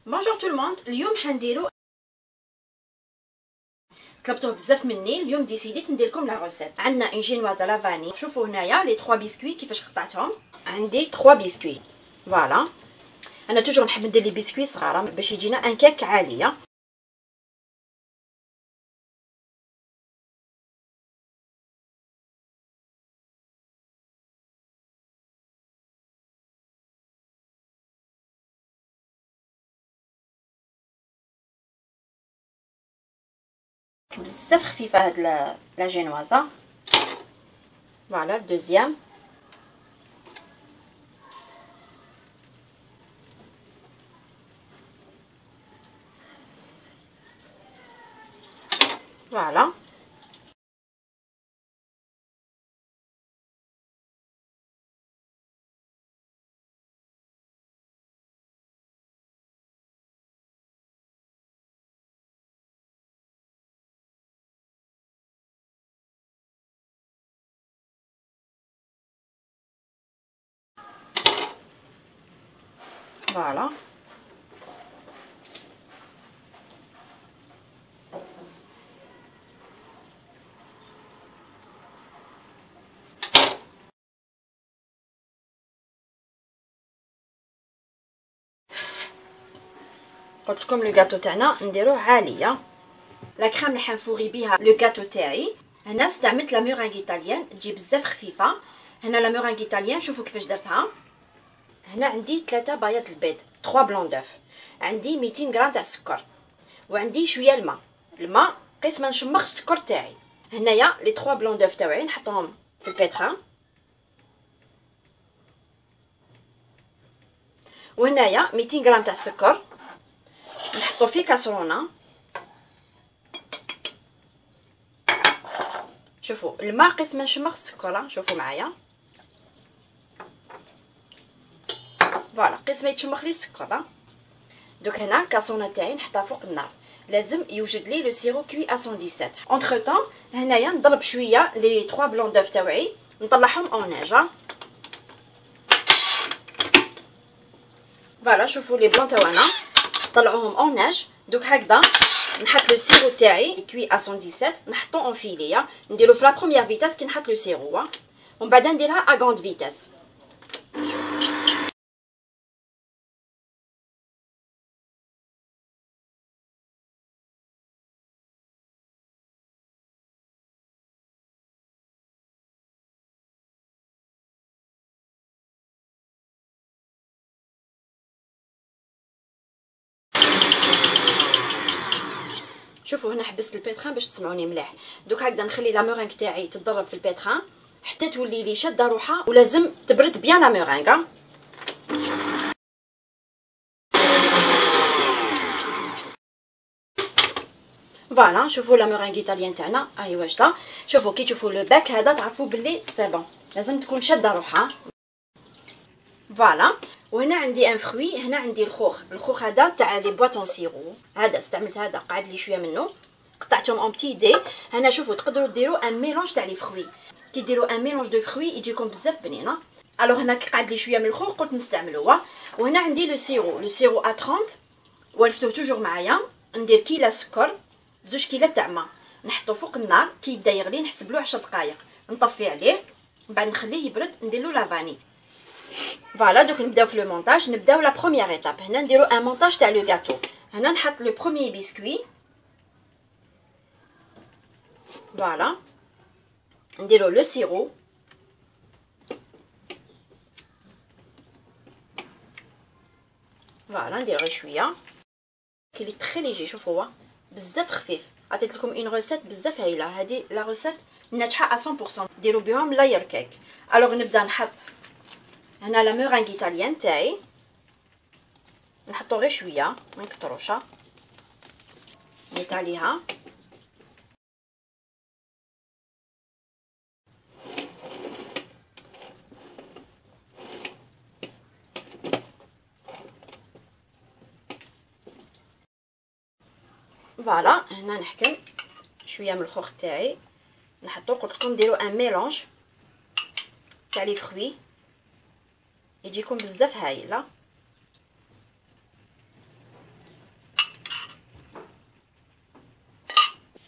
بونجور تو الموند. اليوم حنديرو طلبتوه بزاف مني، اليوم ديسيديت ندير لكم لا غوسيت. عندنا اون جينواز لا فاني. شوفوا هنايا لي 3 بسكوي كيفاش قطعتهم. عندي 3 بسكوي فوالا. انا توجور نحب ندير لي بسكوي صغار باش يجينا ان كيك عاليه. بزاف خفيفه هاد لا جينوازا. فوالا الدوزيام. فوالا فوالا قلت لكم لو غاتو تاعنا نديروه عاليه. لا كريم اللي حنفوغي بها لو غاتو تاعي هنا استعملت لا مورينغ ايطاليان، تجي بزاف خفيفه. هنا لا مورينغ ايطاليان شوفوا كيفاش درتها. هنا عندي 3 بياض البيض 3 بلون دوف، عندي 200 غرام تاع السكر، وعندي شويه الماء قيس ما نشمخ السكر تاعي. هنايا لي 3 بلون دوف تاعي نحطهم في البيتران، وهنايا 200 غرام تاع السكر نحطو في كاسرونه. شوفوا الماء قيس ما نشمخ السكر، شوفوا معايا فوالا قيس ما يتشمخ لي السكر. دوك هنا الكاسرونه تاعي نحطها فوق النار، لازم يوجد لي لو سيرو كوي ا 117. اونتر طون هنايا نضرب شويه لي 3 بلون دوف تاوعي نطلعهم اوناج. فوالا شوفوا لي بلون تاعنا طلعوهم اوناج. دوك هكذا نحط لو سيرو تاعي كوي ا 117 نحطو اون فيليه، نديرو في لا بروميير فيتاس كي نحط لو سيرو، ومن بعد نديرها ا غروند فيتاس. شوفوا هنا حبست البيتران باش تسمعوني مليح. دوك هكذا نخلي لا مورينغ تاعي تضرب في البيتران حتى تولي لي شاده روحها، ولازم تبرد بيان لا مورينغ. فوالا شوفوا لا مورينغ ايطاليان تاعنا راهي واجده. شوفوا كي تشوفوا لو باك هذا تعرفوا بلي سي بون، لازم تكون شاده روحها. فوالا وهنا عندي ان فروي، هنا عندي الخوخ هذا تاع لي بواطون سيرو، هذا استعملت هذا قعد لي شويه منه قطعتهم اون بتي دي. هنا شوفوا تقدروا ديروا ان ميلونج تاع لي فروي، كي ديروا ان ميلونج دو فروي يجيكم بزاف بنينه. الوغ هنا كي قعد لي شويه من الخوخ قلت نستعملوه. وهنا عندي لو سيرو ا 30 ولفتوه توجور معايا. ندير كيله سكر بزوج كيلات تاع ما، نحطو فوق النار كي يبدا يغلي نحسب له 10 دقائق، نطفي عليه من بعد نخليه يبرد ندير له لا فاني. فوالا دوك نبداو في لو مونتاج. نبداو لا بروميير ايتاب. هنا نديرو ان مونتاج تاع لو غاتو. هنا نحط لو بروميير بسكوي فوالا، نديرو لو سيرو فوالا، ندير غير شويه كي لي تري ليجي. شوفوا بزاف خفيف. عطيت لكم اون روسيت بزاف هايله، هذه لا روسيت ناجحه 100%. ديروا بهم لاير كيك. الوغ نبدا نحط هنا لا مورينغ ايطاليان تاعي، نحطو غير شويه ما نكتروش، نيت عليها. فوالا هنا نحكم شويه من الخوخ تاعي نحطو. قلت لكم ديروا ان ميلونج تاع لي فروي يجيكم بزاف هايله.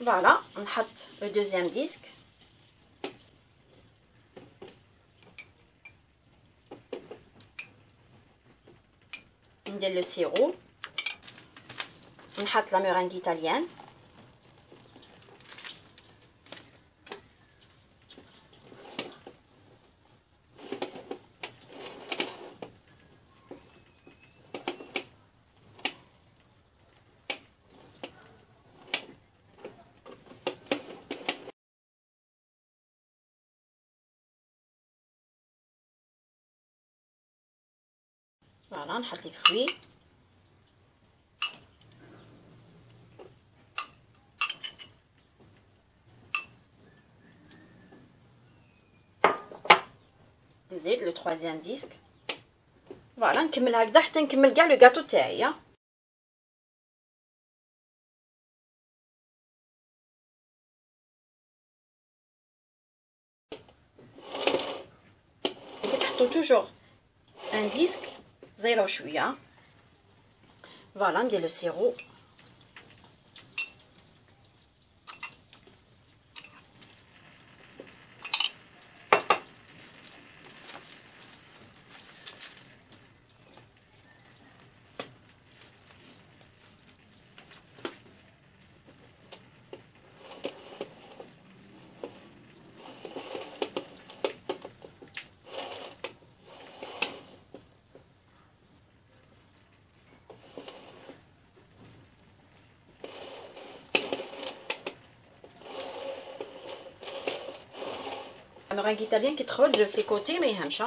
فوالا نحط لو دوزيام ديسك. ندير لو سيرو، نحط لا مورينغ ايطاليان. فوالا نحط لي فروي. نزيد لو تروازيام ديسك. فوالا نكمل هكذا حتى نكمل كاع لو غاتو تاعي. كتحطو توجور ان ديسك زيرو شويه. فوالا ندير لو سيرو. مورينغ ايطاليان كي تخرج في لي كوتي ما يهمش،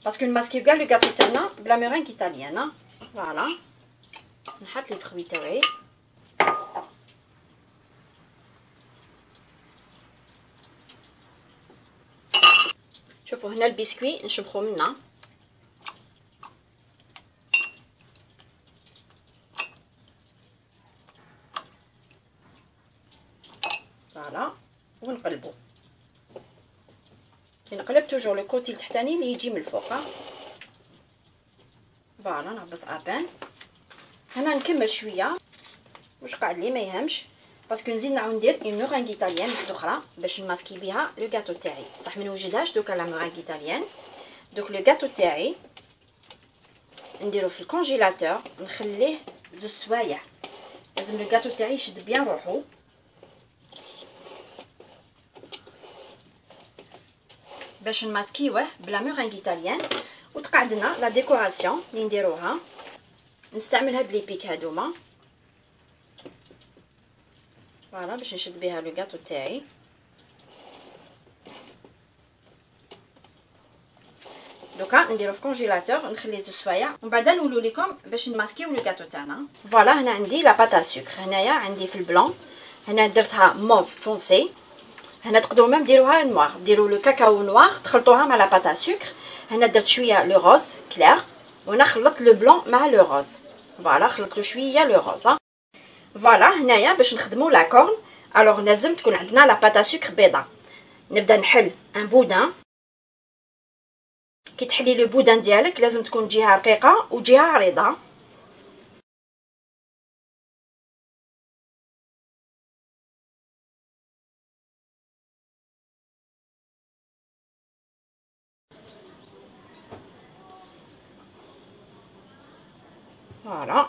باسكو نماسكيو كاع لو غاتو تاعنا بلا مورينغ ايطاليان. فوالا نحط لي فروي تاعي. شوفوا هنا البسكوي نشبخو منه. فوالا ونقلبو. كي نقلب توجور لو كوتي التحتاني اللي يجي من الفوق. فوالا نغبص ابان. هنا نكمل شويه واش قاعد لي ما يهمش، باسكو نزيد نعاود ندير اون مورينغ ايطاليان واحده اخرى باش نماسكي بها لو غاتو تاعي. بصح ما نوجدهاش دوكا لا مورينغ ايطاليان. دوك لو غاتو تاعي نديرو في الكونجيلاتور، نخليه زوج سوايع. لازم لو غاتو تاعي يشد بيان روحو. باش نماسكيوه بلا مورينغ ايطاليان. وتقعدنا لا ديكوراسيون اللي نديروها. نستعمل هاد لي بيك هادوما. فوالا باش نشد بها لو غاتو تاعي. دوكا نديرو في كونجيلاتور نخليه زوج سوايع ومن بعد نولو لكم باش نماسكيو لو غاتو تاعنا. فوالا هنا عندي لا بات ا سكر. هنايا عندي في البلون، هنا درتها موف فونسي. هنا تقدروا ميم ديروها نوار، ديروا لو كاكاو نوار تخلطوها مع لا بات ا سكر. هنا درت شويه لو روز كلير وانا خلطت لو بلون مع لو روز. فوالا خلطت شويه لو روز. فوالا هنايا باش نخدموا لا كورن الوغ لازم تكون عندنا لا بات ا سكر بيضه. نبدا نحل ان بودان. كي تحلي لو بودان ديالك لازم تكون جهه رقيقه وجهه عريضه. فوالا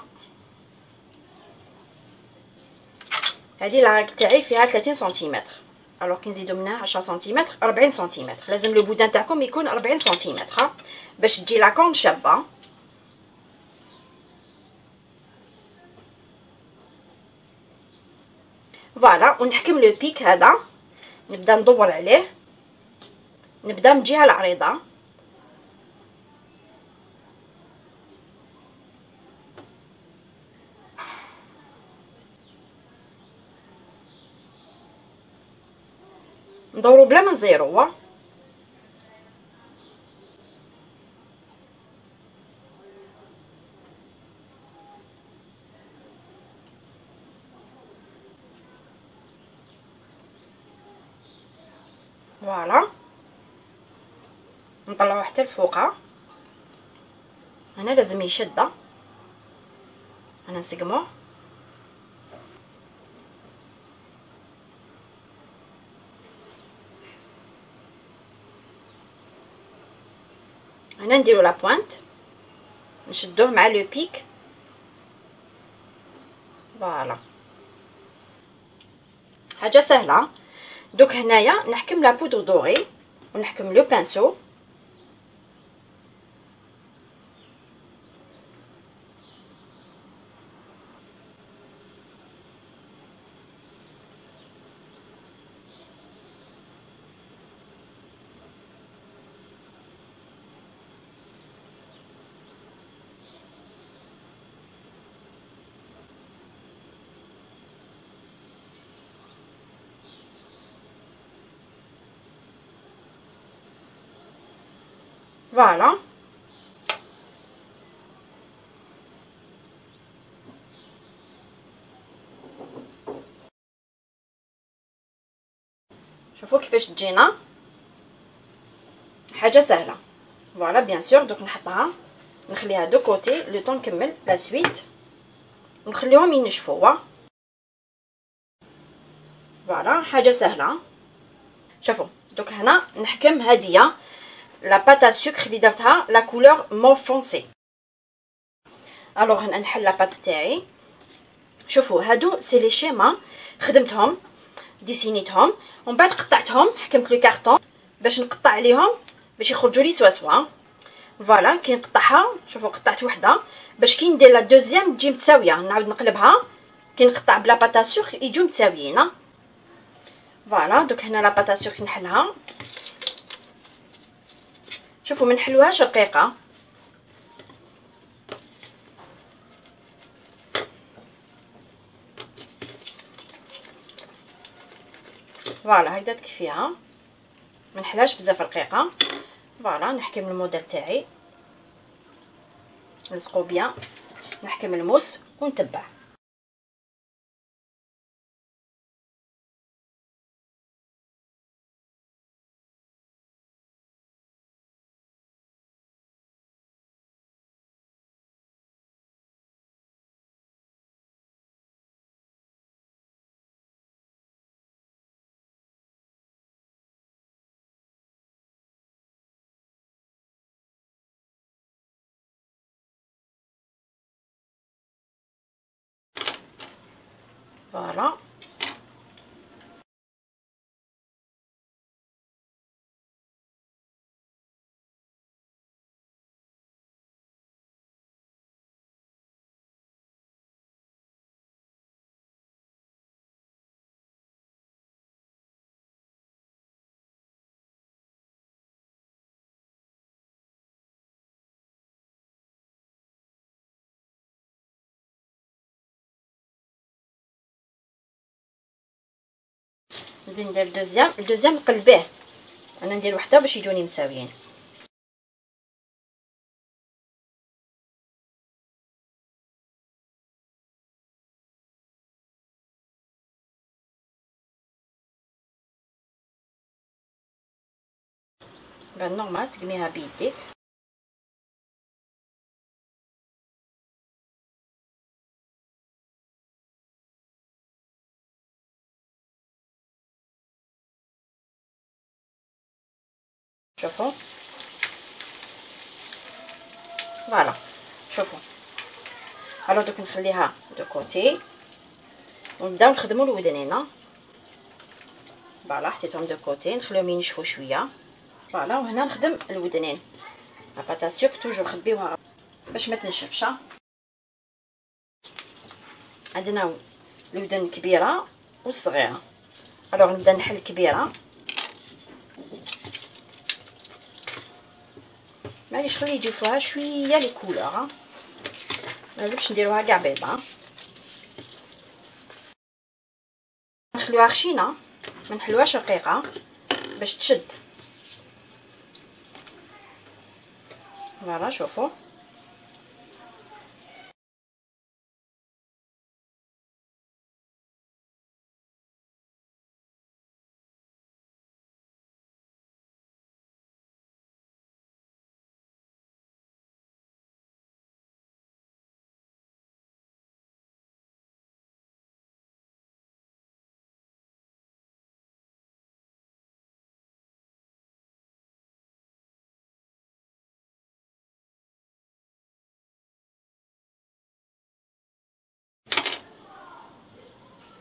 هذه العرق تاعي فيها 30 سنتيمتر، الوغ كي نزيدو منها 10 سنتيمتر 40 سنتيمتر. لازم لو بودان تاعكم يكون 40 سنتيمتر باش تجي لاكون شابه. فوالا ونحكم لو بيك هذا، نبدا ندور عليه، نبدا من الجهه العريضه. ندورو بلا ما نزيرو. فوالا نطلعوه حتى الفوقه. هنا لازم يشد، انا نسقموه. هنا نديرو لا بوينت نشدوه مع لو بيك. فوالا حاجه سهله. دوك هنايا نحكم لا بودر دوري ونحكم لو بانسو. فوالا شوفوا كيفاش تجينا حاجه سهله. فوالا بيان سور. دوك نحطها نخليها دو كوتي لو طون نكمل لا سويت ونخليهم ينشفوا. فوالا حاجه سهله. شوفوا دوك هنا نحكم هاديه لا بات ا سكر اللي درتها لا كولور مور فونسي. الوغ هنا نحل لا بات تاعي. شوفوا هادو سي لي شيما خدمتهم ديسينيتهم ومن بعد قطعتهم حكمت لو كارطون باش نقطع عليهم باش يخرجوا لي سوا. فوالا كي نقطعها شوفوا قطعت وحده باش كي ندير لا دوزيام تجي متساويه. نعاود نقلبها كي نقطع بلا باتا سكر يجوا متساويين. فوالا دوك هنا لا باتا سكر نحلها. شوفوا ما نحلوهاش رقيقه. فوالا هكذا تكفيها ما نحلاش بزاف رقيقه. فوالا نحكم الموديل تاعي نلصقو بيان نحكم الموس ونتبع. فوالا نزيد ندير الدوزيام نقلبيه. انا ندير وحده باش يجوني متساويين. بعد نورمال سقميها بيديك. شوفوا فوالا شوفوا. الو دوك نخليها دو كوتي ونبداو نخدموا الودنين. فوالا حطيتهم دو كوتي نخليهم ينشفوا شويه. فوالا وهنا نخدم الودنين. لا باتا سوك توجور خبيوها باش ما تنشفش. عندنا الودن الكبيره والصغيره. الوغ نبدا نحل الكبيره. معليش خلي يجي فيها شويه لي كولور. ما لازمش نديروها كاع بيضه. نخليوها خشينه ما نحلوهاش رقيقه باش تشد. فوالا شوفوا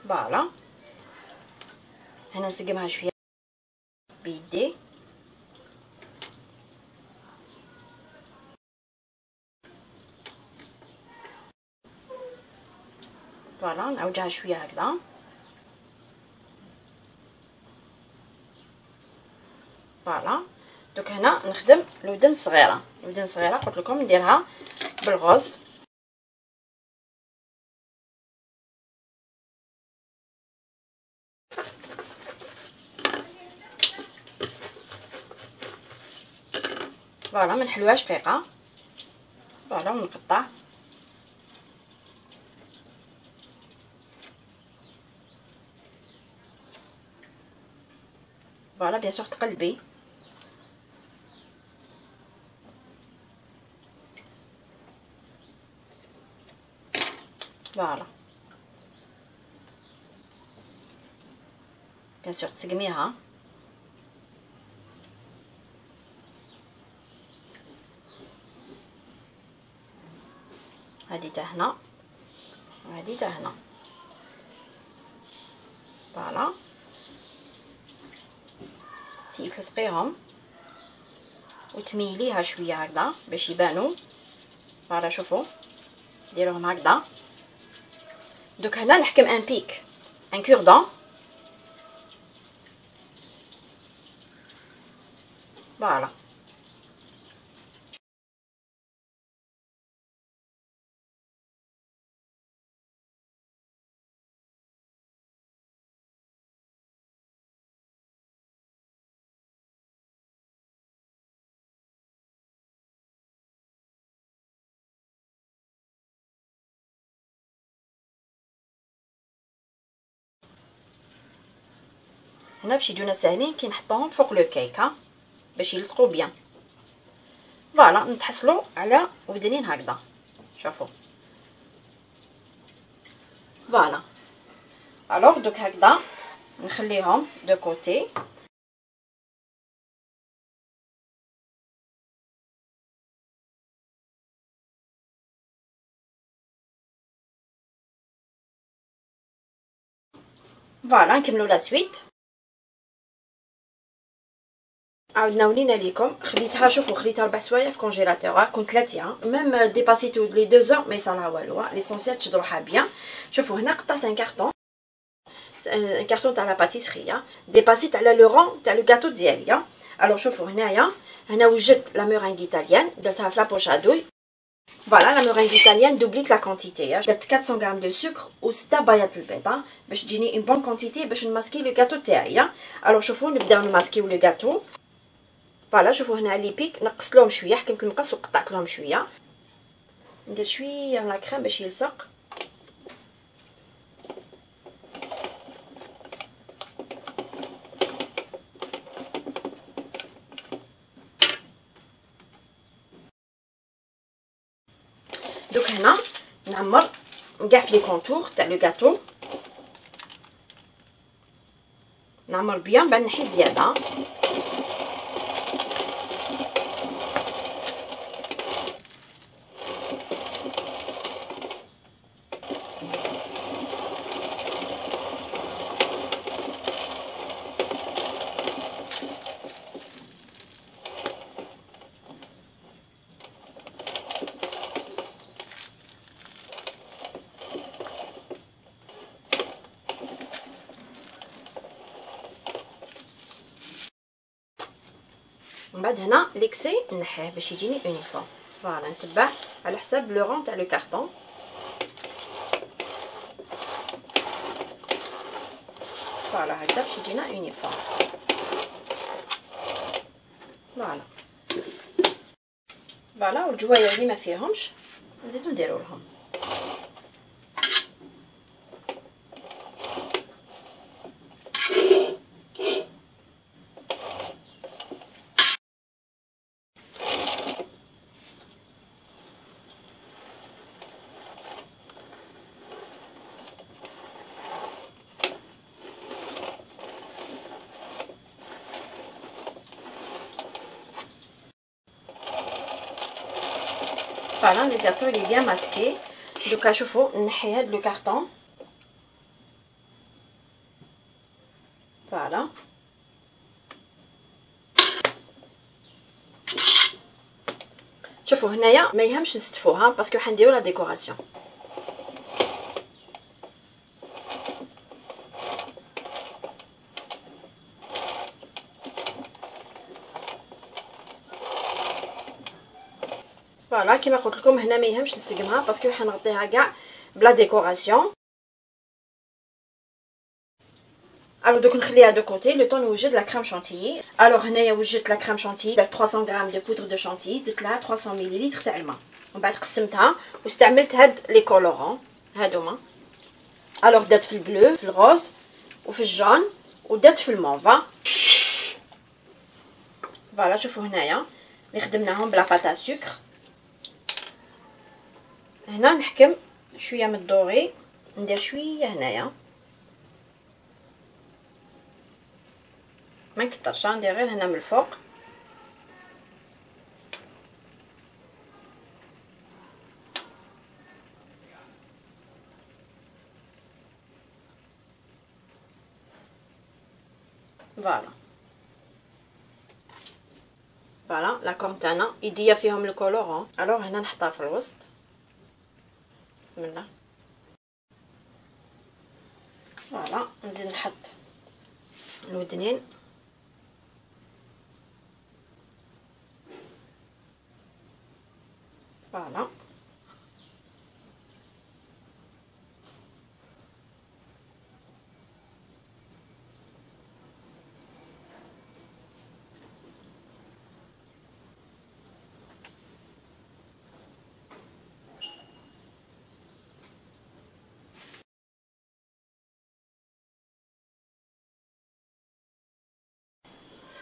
فوالا. هنا نسقمها شويه بيدي. فوالا نعوجها شويه هكذا. فوالا. دوك هنا نخدم الودن الصغيره. الودن الصغيره قلت لكم نديرها بالغوز. فوالا ما نحلوهاش دقيقه. فوالا ونقطع. فوالا بيان سور تقلبي. فوالا بيان سور تسقميها. هادي تا هنا وهادي تا هنا. فوالا تلصقيهم وتميليها شويه هكذا باش يبانو. فوالا شوفوا ديروهم هكذا. دوك هنا نحكم ان بيك ان كوردون. فوالا هنا باش يجونا ساهلين كي نحطوهم فوق لو كيك ها باش يلصقوا بيان. فوالا نتحصلوا على ودنين هكذا. شوفوا فوالا. الوغ دوك هكذا نخليهم دو كوتي. فوالا نكملوا لا سويت. عاودنا ولينا ليكم. خليتها شوفوا خليتها 4 سوايع في كونجيلاتور. كنت 3 ميم ديباسيتو لي 2 اور مي صالها والو. ليسونسيال تشد روحها بيان. شوفوا هنا قطعت ان كارطون. ان كارطون تاع لا باتيسري. ديباسيت على لو رون تاع لو غاتو ديالي. الوغ شوفوا هنايا هنا وجدت لا مورينغ ايطاليان. درتها في لابوش ادوي. فوالا لا مورينغ ايطاليان دوبليت لا كونتيتي. درت 400 غرام دو سكر و 6 بايات البيضه باش تجيني اون بون كونتيتي باش نماسكي لو غاتو تاعي. الوغ شوفوا نبداو نماسكيو لو غاتو. فوالا شوفوا هنا لي بيك نقصت لهم شويه. حكمت المقص وقطعت لهم شويه. ندير شويه لا كريم باش يلصق. دوك هنا نعمر كاع في لي كونتور تاع لو غاتو. نعمر بيان بعد نحي زياده. من بعد هنا ليكسي نحيه باش يجيني اونيفورم. فوالا نتبع على حساب لو رون تاع لو كارطون. فوالا هكذا باش يجينا اونيفورم. فوالا فوالا. والجوايه اللي ما فيهمش نزيدو نديرو لهم. فوالا لو كارطون لي بيان ماسكي. دوكا شوفوا نحي هاد لو كارطون. شوفوا هنايا ما يهمش نستفوها باسكو حنديرو لا ديكوراسيون. فوالا كيما قلت لكم هنا ما يهمش نسقمها باسكو حنغطيها كاع بلا ديكوراسيون. الوغ دوك نخليها دو كوتي لو طون نوجد لا كريم شانتيي. الوغ هنايا وجدت لا كريم شانتيي، درت 300 غرام دو بودر دو شانتيي، زدت لها 300 مليلتر تاع الماء، ومن بعد قسمتها واستعملت هاد لي كولورون هادوما. الوغ درت في البلو، في الغوز وفي الجون، ودرت في الموفا. فوالا شوفوا هنايا اللي خدمناهم بلا باتا سكر. هنا نحكم شويه من الدوري، ندير شويه هنايا ما نكترش، ندير غير هنا من الفوق. فوالا فوالا لاكم تاعنا يديا فيهم الكولورون. الوغ هنا نحطها في الوسط. بسم الله. فوالا نزيد نحط الودنين. فوالا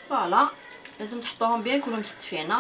فوالا لازم تحطوهم بين يكونوا مستفين.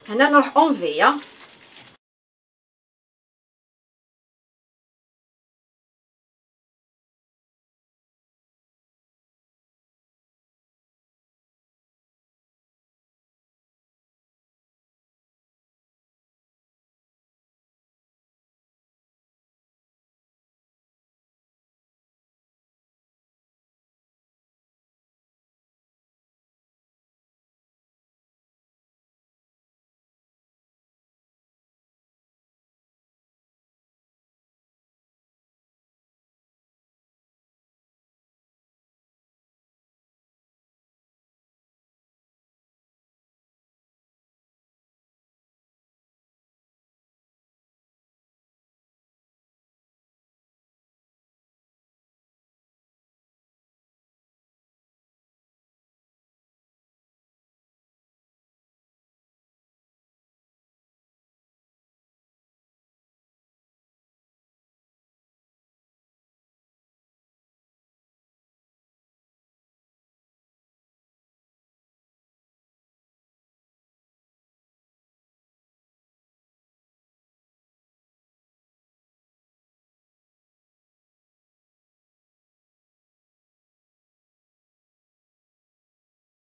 هنا نروح اونفيا.